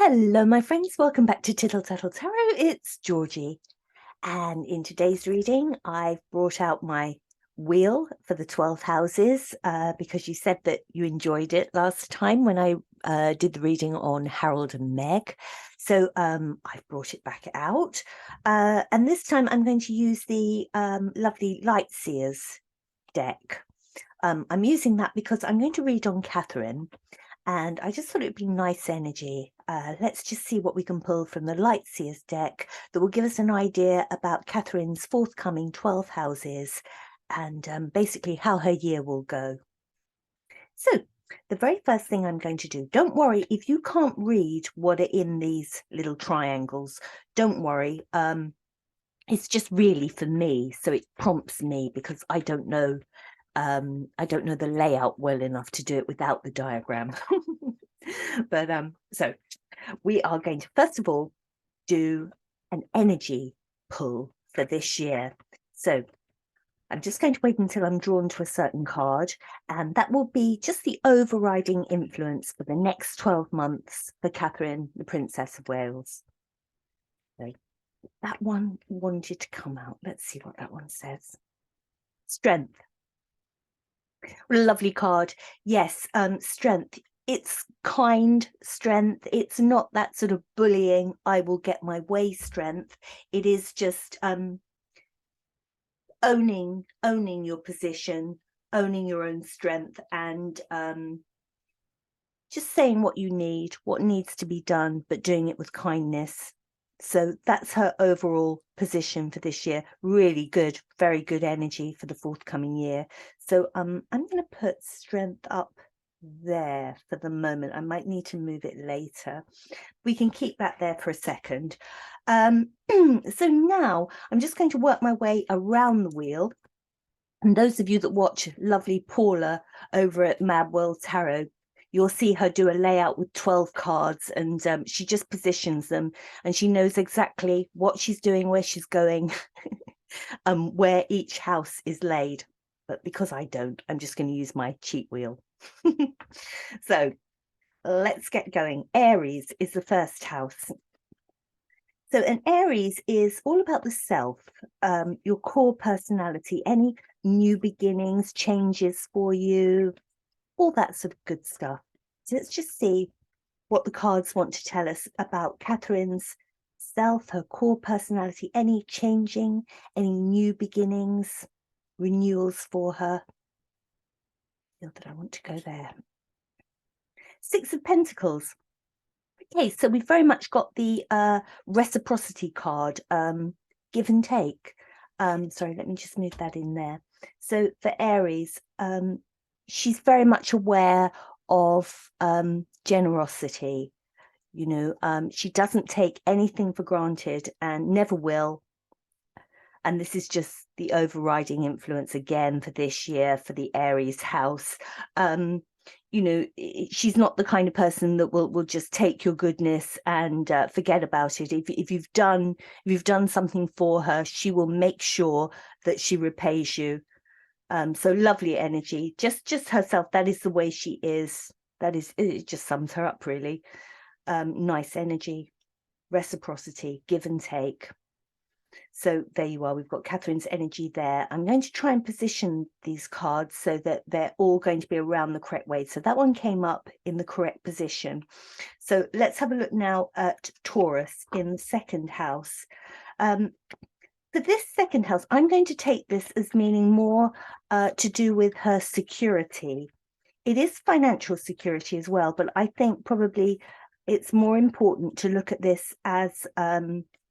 Hello, my friends. Welcome back to Tittle Tattle Tarot. It's Georgie. And in today's reading, I've brought out my wheel for the 12 houses because you said that you enjoyed it last time when I did the reading on Harold and Meg. So I've brought it back out. And this time I'm going to use the lovely Light Seers deck. I'm using that because I'm going to read on Katherine. And I just thought it'd be nice energy. Let's just see what we can pull from the Light Seers deck that will give us an idea about Katherine's forthcoming 12 houses and basically how her year will go. So the very first thing I'm going to do, don't worry if you can't read what are in these little triangles, don't worry. It's just really for me, so it prompts me because I don't know the layout well enough to do it without the diagram. But so we are going to first of all do an energy pull for this year. So I'm just going to wait until I'm drawn to a certain card, and that will be just the overriding influence for the next 12 months for Katherine, the Princess of Wales. So that one wanted to come out. Let's see what that one says. Strength. What a lovely card. Yes, strength. It's kind strength. It's not that sort of bullying, I will get my way strength. It is just owning your position, owning your own strength, and just saying what you need, what needs to be done, but doing it with kindness. So that's her overall position for this year. Really good, very good energy for the forthcoming year. So I'm going to put strength up there for the moment. I might need to move it later. We can keep that there for a second. So now I'm just going to work my way around the wheel. And those of you that watch lovely Paula over at Mad World Tarot, you'll see her do a layout with 12 cards, and she just positions them and she knows exactly what she's doing, where she's going, where each house is laid. But because I don't, I'm just going to use my cheat wheel. So let's get going. Aries is the first house. So an Aries is all about the self, your core personality, any new beginnings, changes for you, all that sort of good stuff. So let's just see what the cards want to tell us about Katherine's self, her core personality, any changing, any new beginnings, renewals for her. I feel that I want to go there. Six of Pentacles. Okay, so we've very much got the reciprocity card, give and take. Sorry, let me just move that in there. So for Aries, she's very much aware of generosity. You know, she doesn't take anything for granted and never will. And this is just the overriding influence again for this year for the Aries house. You know, she's not the kind of person that will just take your goodness and forget about it. If you've done something for her, she will make sure that she repays you. So lovely energy, just herself. That is the way she is. That is, it just sums her up really. Nice energy, reciprocity, give and take. So there you are, we've got Katherine's energy there. I'm going to try and position these cards so that they're all going to be around the correct way. So that one came up in the correct position. So let's have a look now at Taurus in the second house. For this second house, I'm going to take this as meaning more to do with her security. It is financial security as well, but I think probably it's more important to look at this as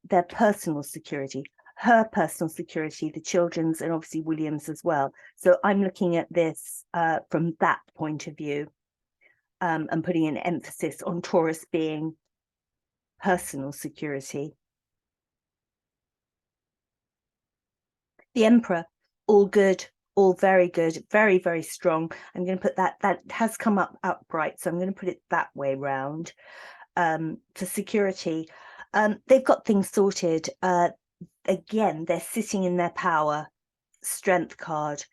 their personal security, her personal security, the children's, and obviously William's as well. So I'm looking at this from that point of view, and putting an emphasis on Taurus being personal security. The Emperor, all good, all very good, very, very strong. I'm going to put that has come up upright, so I'm going to put it that way round. For security, they've got things sorted. Again, they're sitting in their power. Strength card.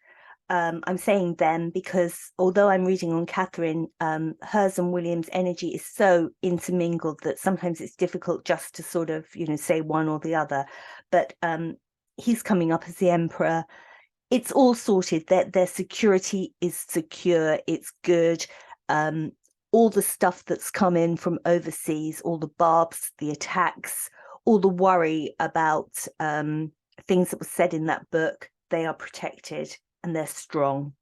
I'm saying them because although I'm reading on Katherine, hers and William's energy is so intermingled that sometimes it's difficult just to sort of, say one or the other. But he's coming up as the Emperor. It's all sorted. Their security is secure. It's good. All the stuff that's come in from overseas, all the barbs, the attacks, all the worry about things that were said in that book, they are protected and they're strong.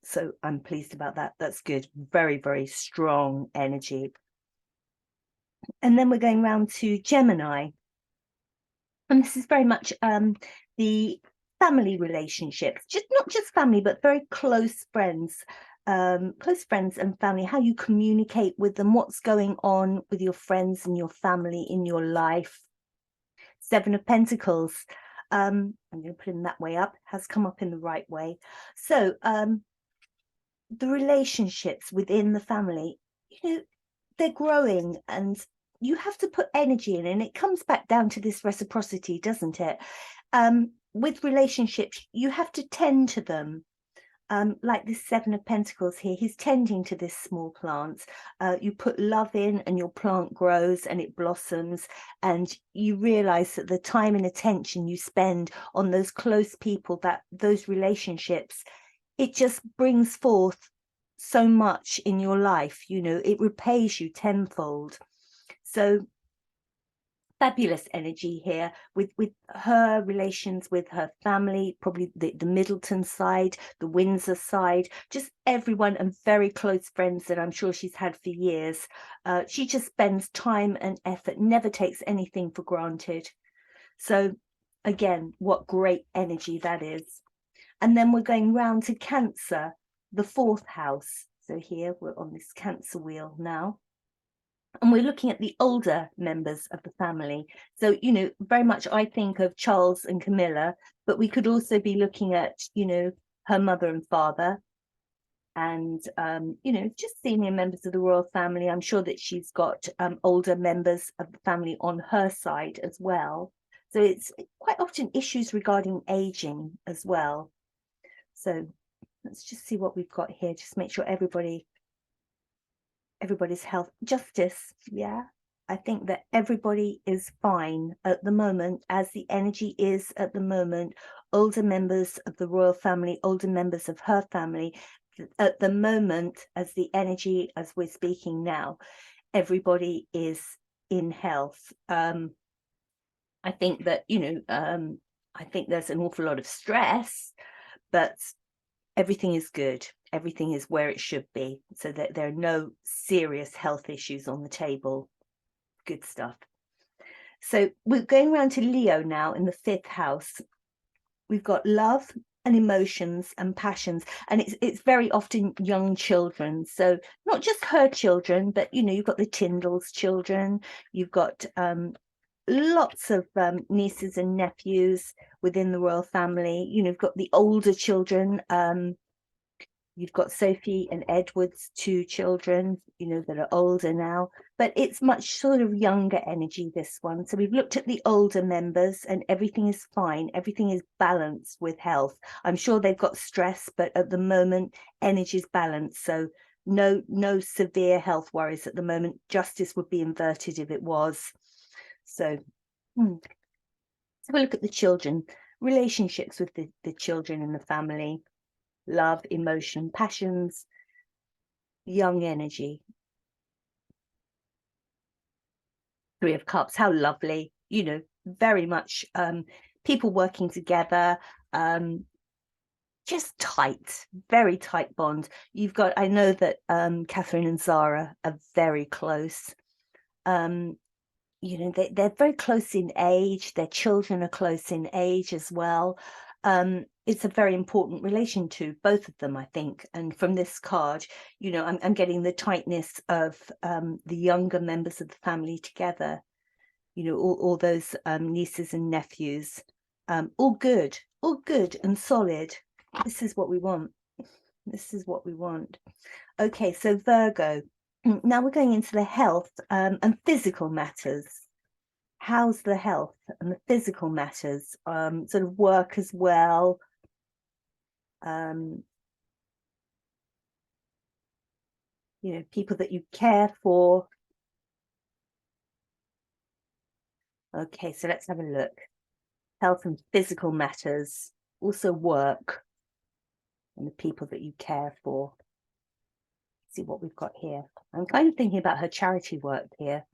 So I'm pleased about that. That's good. Very, very strong energy. And then we're going round to Gemini. And this is very much the family relationships, not just family, but very close friends and family, how you communicate with them, what's going on with your friends and your family in your life. Seven of Pentacles. I'm going to put him that way up, has come up in the right way. So the relationships within the family, they're growing, and you have to put energy in, and it comes back down to this reciprocity, doesn't it? With relationships, you have to tend to them. Like this Seven of Pentacles here, he's tending to this small plant. You put love in and your plant grows and it blossoms, and you realize that the time and attention you spend on those close people, that those relationships, it just brings forth so much in your life. It repays you tenfold. So fabulous energy here with her relations with her family, probably the Middleton side, the Windsor side, just everyone, and very close friends that I'm sure she's had for years. She just spends time and effort, never takes anything for granted. So again, what great energy that is. And then we're going round to Cancer, the 4th house. So here we're on this Cancer wheel now. And we're looking at the older members of the family. So, very much I think of Charles and Camilla, but we could also be looking at, her mother and father, and, just senior members of the royal family. I'm sure that she's got older members of the family on her side as well. So it's quite often issues regarding aging as well. So let's just see what we've got here. Just make sure everybody's health. Justice. Yeah, I think that everybody is fine at the moment, as the energy is at the moment. Older members of the royal family, older members of her family, at the moment, as the energy, as we're speaking now, everybody is in health. I think that, I think there's an awful lot of stress, but everything is good. Everything is where it should be, so that there are no serious health issues on the table. Good stuff. So we're going around to Leo now in the 5th house. We've got love and emotions and passions, and it's very often young children. So not just her children, but you've got the Tyndall's children, you've got lots of nieces and nephews within the royal family. You've got the older children. You've got Sophie and Edward's 2 children, that are older now, but it's much sort of younger energy, this one. So we've looked at the older members and everything is fine. Everything is balanced with health. I'm sure they've got stress, but at the moment, energy is balanced. So no severe health worries at the moment. Justice would be inverted if it was. So let's have a look at the children, relationships with the children in the family. Love, emotion, passions, young energy. 3 of Cups, how lovely, very much people working together, just tight, very tight bond. I know that Katherine and Zara are very close. They're very close in age. Their children are close in age as well. It's a very important relation to both of them, I think. And from this card, I'm getting the tightness of the younger members of the family together. All those nieces and nephews, all good and solid. This is what we want. This is what we want. Okay, so Virgo. Now we're going into the health and physical matters. How's the health and the physical matters? Sort of work as well. You know, people that you care for. Okay, so let's have a look. Health and physical matters, also work, and the people that you care for. Let's see what we've got here. I'm kind of thinking about her charity work here,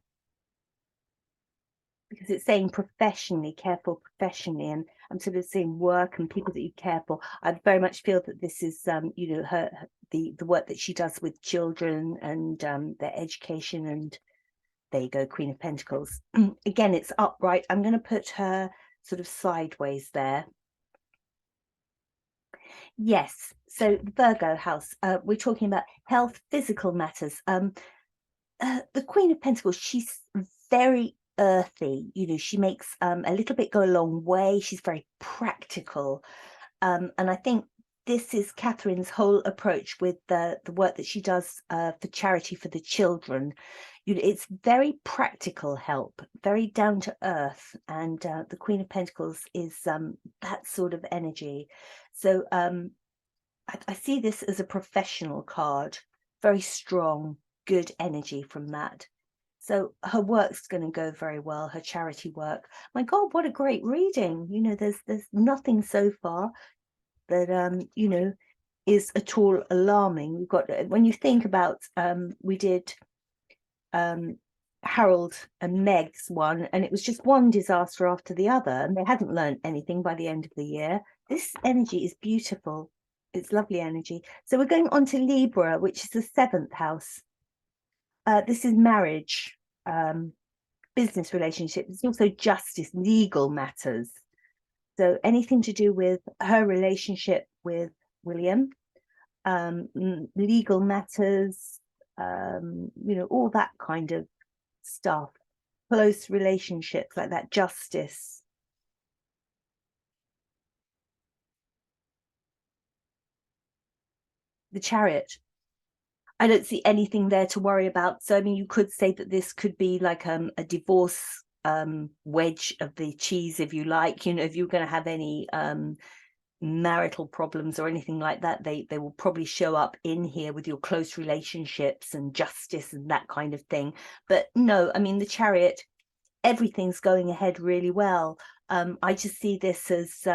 because it's saying professionally, care for professionally, and I'm sort of saying work and people that you care for. I very much feel that this is, you know, the work that she does with children and their education. And there you go, Queen of Pentacles. Again, it's upright. I'm going to put her sort of sideways there. Yes, so Virgo house, we're talking about health, physical matters. The Queen of Pentacles, she's very earthy. You know, she makes a little bit go a long way. She's very practical. And I think this is Catherine's whole approach with the work that she does for charity for the children. You know, it's very practical help, very down to earth. And the Queen of Pentacles is that sort of energy. So I see this as a professional card, very strong, good energy from that. So her work's going to go very well, her charity work. My God, what a great reading. You know, there's nothing so far that, you know, is at all alarming. We've got, when you think about, we did Harold and Meg's one, and it was just one disaster after the other, and they hadn't learned anything by the end of the year. This energy is beautiful. It's lovely energy. So we're going on to Libra, which is the 7th house. This is marriage, business relationships. It's also justice, legal matters. So anything to do with her relationship with William, legal matters, you know, all that kind of stuff, close relationships like that, justice. The Chariot. I don't see anything there to worry about. So, I mean, you could say that this could be like a divorce wedge of the cheese, if you like. You know, if you're going to have any marital problems or anything like that, they will probably show up in here with your close relationships and justice and that kind of thing. But no, I mean, the Chariot, everything's going ahead really well. I just see this as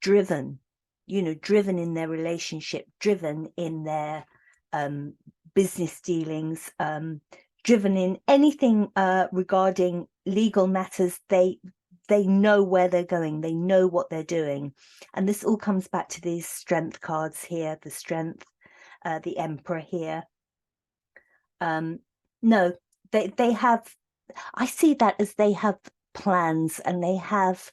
driven, you know, driven in their relationship, driven in their business dealings, driven in anything regarding legal matters. They know where they're going, they know what they're doing. And this all comes back to these strength cards here, the strength, the Emperor here. No, they have, I see that as they have plans and they have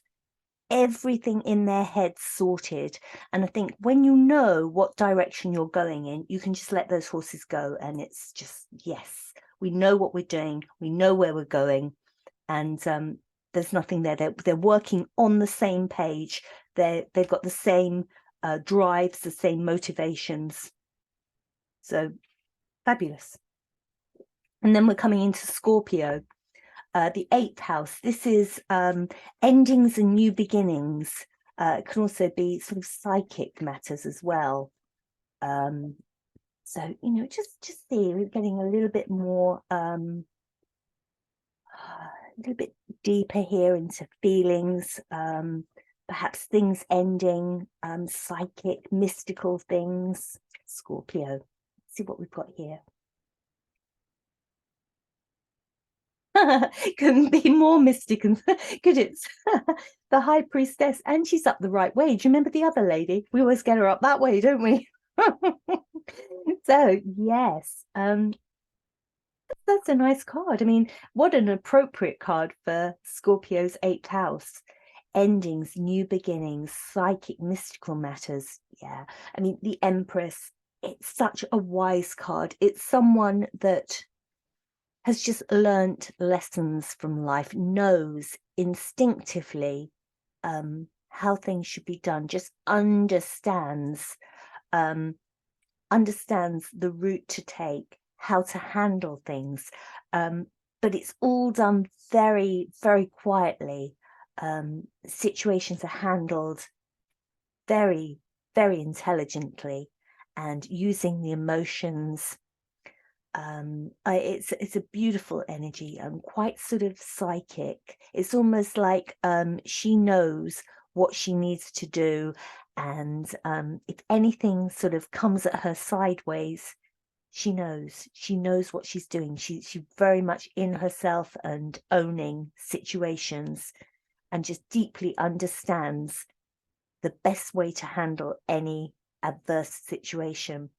everything in their head sorted. And I think when you know what direction you're going in, you can just let those horses go. And it's just, yes, we know what we're doing, we know where we're going. And there's nothing there. They're working on the same page. They've got the same drives, the same motivations. So fabulous. And then we're coming into Scorpio, the 8th house. This is endings and new beginnings. It can also be sort of psychic matters as well. So, you know, just see, we're getting a little bit more, a little bit deeper here into feelings, perhaps things ending, psychic, mystical things. Scorpio. Let's see what we've got here. Couldn't be more mystic, and could it? The High Priestess, and she's up the right way. Do you remember the other lady? We always get her up that way, don't we? So yes, that's a nice card. I mean, what an appropriate card for Scorpio's 8th house. Endings, new beginnings, psychic, mystical matters. Yeah, I mean, the Empress, it's such a wise card. It's someone that has just learnt lessons from life, knows instinctively how things should be done, just understands the route to take, how to handle things. But it's all done very, very quietly. Situations are handled very very intelligently and using the emotions. It's a beautiful energy and quite sort of psychic. It's almost like she knows what she needs to do, and if anything sort of comes at her sideways, she knows what she's doing. She's very much in herself and owning situations, and just deeply understands the best way to handle any adverse situation.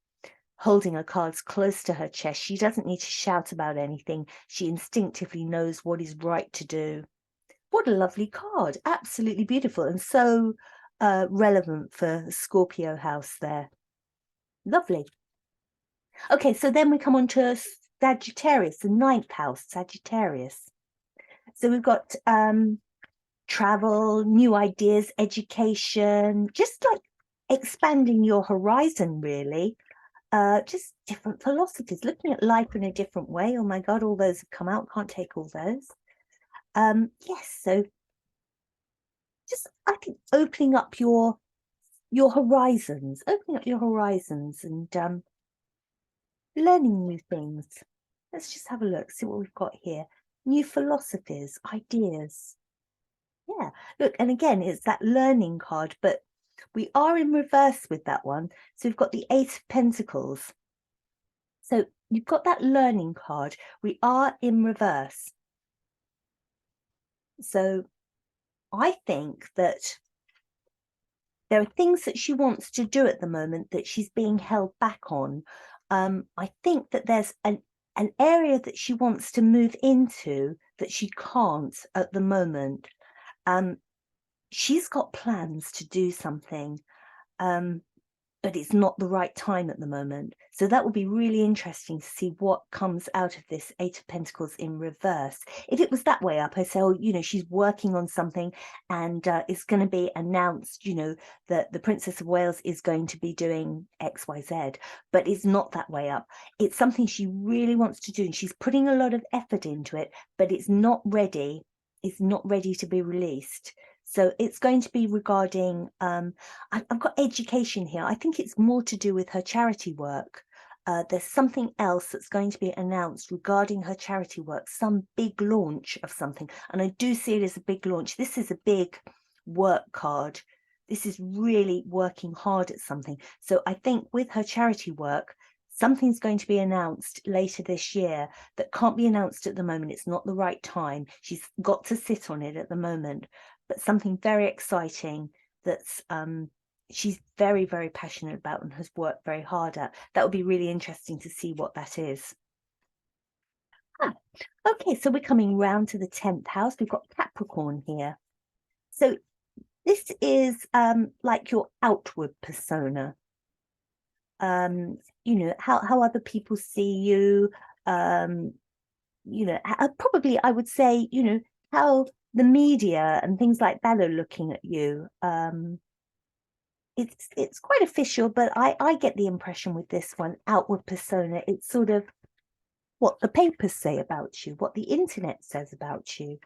Holding her cards close to her chest, she doesn't need to shout about anything. She instinctively knows what is right to do. What a lovely card. Absolutely beautiful, and so relevant for Scorpio house there. Lovely. Okay, so then we come on to Sagittarius, the 9th house, Sagittarius. So we've got travel, new ideas, education, just like expanding your horizon, really. Just different philosophies, looking at life in a different way. Oh my God, all those have come out. Can't take all those. Yes, so just, I think, opening up your horizons, and learning new things. Let's just have a look, see what we've got here. New philosophies, ideas. Yeah, look, and again, it's that learning card, but we are in reverse with that one. So we've got the 8 of Pentacles. So you've got that learning card. We are in reverse. So I think that there are things that she wants to do at the moment that she's being held back on. I think that there's an area that she wants to move into that she can't at the moment. She's got plans to do something, but it's not the right time at the moment. So that will be really interesting to see what comes out of this 8 of Pentacles in reverse. If it was that way up, I say, oh, she's working on something, and it's going to be announced, that the Princess of Wales is going to be doing X, Y, Z, but it's not that way up. It's something she really wants to do, and she's putting a lot of effort into it, but it's not ready. It's not ready to be released. So it's going to be regarding, I've got education here. I think it's more to do with her charity work. There's something else that's going to be announced regarding her charity work, some big launch of something. And I do see it as a big launch. This is a big work card. This is really working hard at something. So I think with her charity work, something's going to be announced later this year that can't be announced at the moment. It's not the right time. She's got to sit on it at the moment. But something very exciting that's she's very, very passionate about and has worked very hard at. That would be really interesting to see what that is. Okay, so we're coming round to the 10th house. We've got Capricorn here. So this is like your outward persona. How other people see you. Probably I would say, how the media and things like that are looking at you. It's quite official, but I get the impression with this one, outward persona, it's sort of what the papers say about you, what the internet says about you.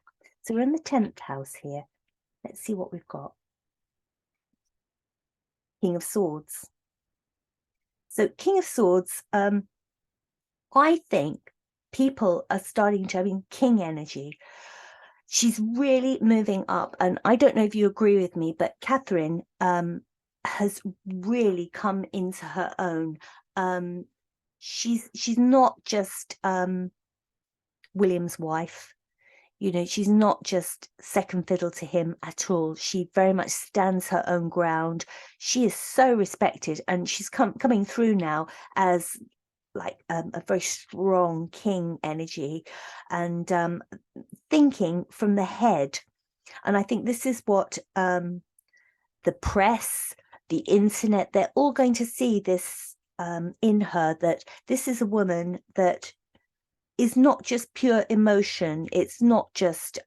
So we're in the 10th house here. Let's see what we've got. King of Swords. So King of Swords, I think people are starting to, King energy. She's really moving up, and I don't know if you agree with me, but Katherine has really come into her own. She's not just William's wife. She's not just second fiddle to him at all. She very much stands her own ground. She is so respected, and she's coming through now as like a very strong king energy, and thinking from the head. And I think this is what the press, the internet, they're all going to see this in her, that this is a woman that is not just pure emotion. It's not just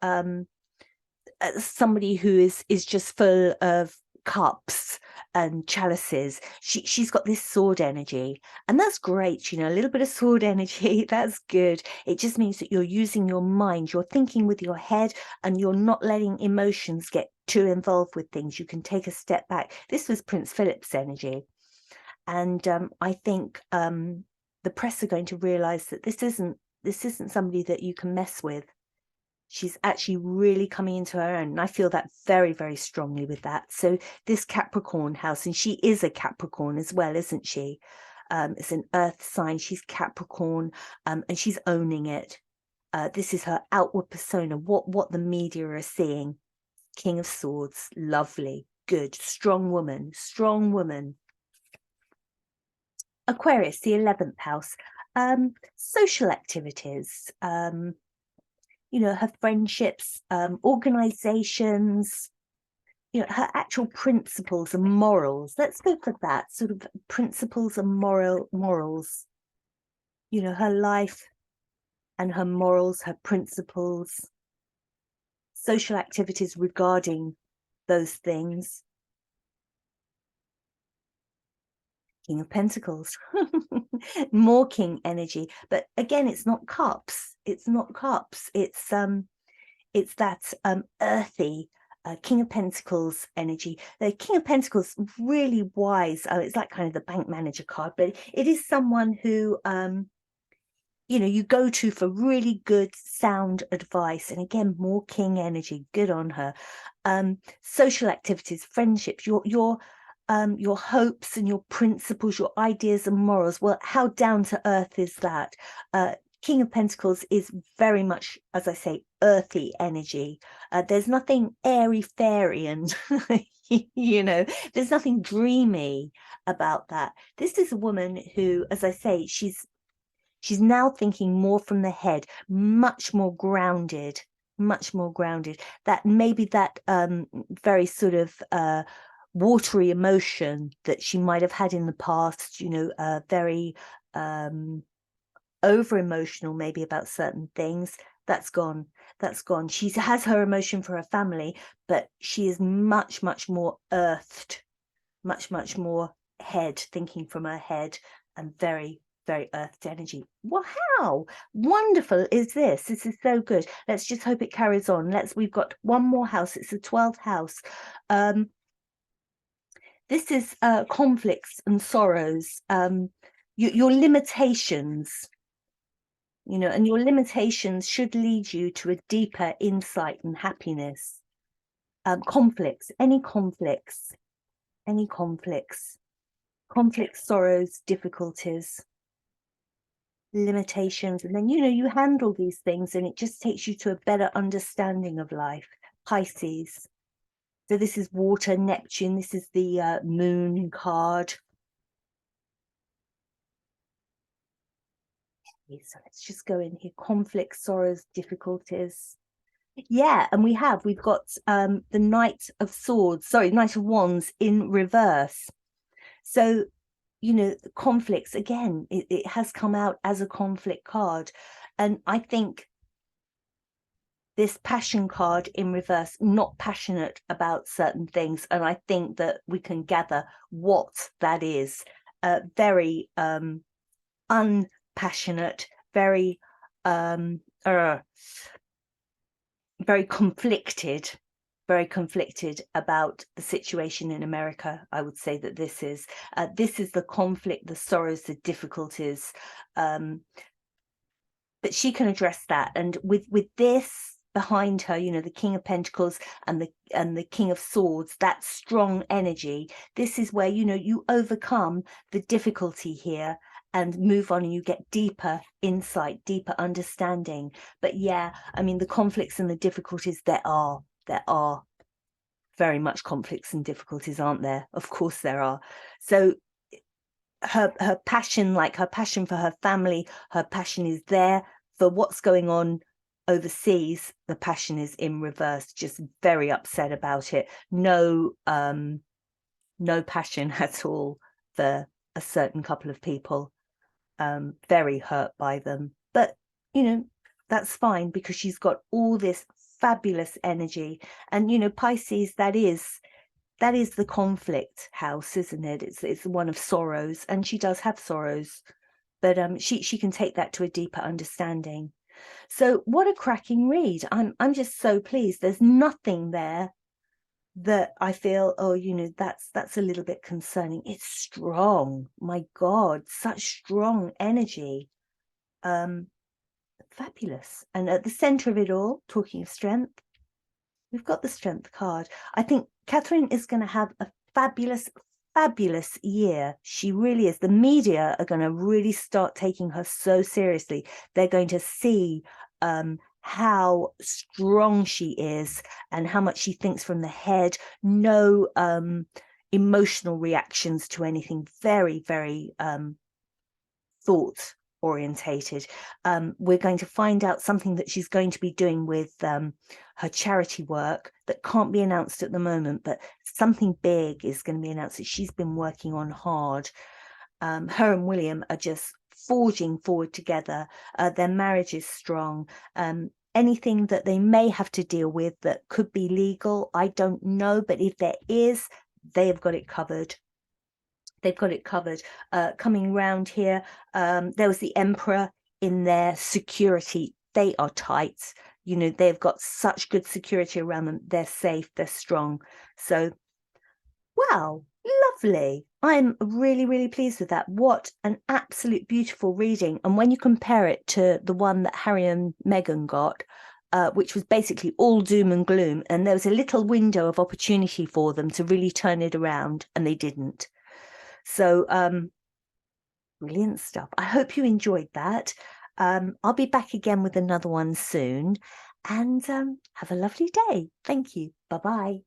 somebody who is just full of cups and chalices. She's got this sword energy, and that's great. A little bit of sword energy, that's good. It just means that you're using your mind, you're thinking with your head, and you're not letting emotions get too involved with things. You can take a step back. This was Prince Philip's energy, and I think the press are going to realize that this isn't somebody that you can mess with. She's actually really coming into her own. And I feel that very, very strongly with that. So this Capricorn house, and she is a Capricorn as well, isn't she? It's an earth sign. She's Capricorn, and she's owning it. This is her outward persona, what the media are seeing. King of Swords, lovely, good, strong woman, strong woman. Aquarius, the 11th house, social activities, her friendships, organizations, her actual principles and morals. Let's go for that, sort of principles and morals. Her life and her morals, her principles, social activities regarding those things. King of Pentacles, more king energy, but again, it's not cups. It's not cups. It's that earthy King of Pentacles energy. The King of Pentacles, really wise. It's like kind of the bank manager card, but it is someone who you go to for really good, sound advice. And again, more king energy. Good on her. Social activities, friendships, your hopes and your principles, your ideas and morals. Well, how down to earth is that? King of Pentacles is very much, as I say, earthy energy. There's nothing airy fairy and there's nothing dreamy about that. This is a woman who, as I say, she's now thinking more from the head, much more grounded. That maybe that very sort of watery emotion that she might have had in the past, very over emotional maybe about certain things, that's gone. She has her emotion for her family, but she is much more earthed, much more head, thinking from her head, and very earthed energy. Well, how wonderful is this? This is so good. Let's just hope it carries on. We've got one more house. It's the 12th house. This is conflicts and sorrows, your limitations, and your limitations should lead you to a deeper insight and happiness. Conflicts, sorrows, difficulties, limitations, and then you handle these things, and it just takes you to a better understanding of life. Pisces. So this is water, Neptune. This is the moon card. Okay, so let's just go in here. Conflicts, sorrows, difficulties. Yeah, and we've got the Knight of Wands in reverse. So, conflicts, again, it has come out as a conflict card. And I think this passion card in reverse, not passionate about certain things. And I think that we can gather what that is. Very unpassionate, very conflicted about the situation in America. I would say that this is the conflict, the sorrows, the difficulties, but she can address that. And with this behind her, the King of Pentacles and the King of Swords, that strong energy, this is where you overcome the difficulty here and move on, and you get deeper insight, deeper understanding. But yeah, I mean, the conflicts and the difficulties, there are very much conflicts and difficulties, aren't there? Of course there are. So her passion, like her passion for her family, her passion is there. For what's going on overseas, the passion is in reverse, just very upset about it. No passion at all for a certain couple of people. Very hurt by them, but that's fine, because she's got all this fabulous energy. And Pisces, that is that is the conflict house, isn't it? It's one of sorrows, and she does have sorrows, but she can take that to a deeper understanding. So what a cracking read. I'm just so pleased. There's nothing there that I feel, oh, you know, that's a little bit concerning. It's strong. My God, such strong energy. Fabulous. And at the center of it all, talking of strength, we've got the strength card. I think Katherine is going to have a fabulous, fabulous year. She really is. The media are going to really start taking her so seriously. They're going to see how strong she is and how much she thinks from the head. No emotional reactions to anything. Very, very thought orientated. We're going to find out something that she's going to be doing with her charity work that can't be announced at the moment, but something big is going to be announced that she's been working on hard. Her and William are just forging forward together. Their marriage is strong. Anything that they may have to deal with that could be legal, I don't know, but if there is, they have got it covered. They've got it covered. Coming round here, there was the Emperor in their security. They are tight. You know, they've got such good security around them. They're safe. They're strong. So, wow, lovely. I'm really, really pleased with that. What an absolute beautiful reading. And when you compare it to the one that Harry and Meghan got, which was basically all doom and gloom, and there was a little window of opportunity for them to really turn it around, and they didn't. So brilliant stuff. I hope you enjoyed that. I'll be back again with another one soon, and have a lovely day. Thank you. Bye-bye.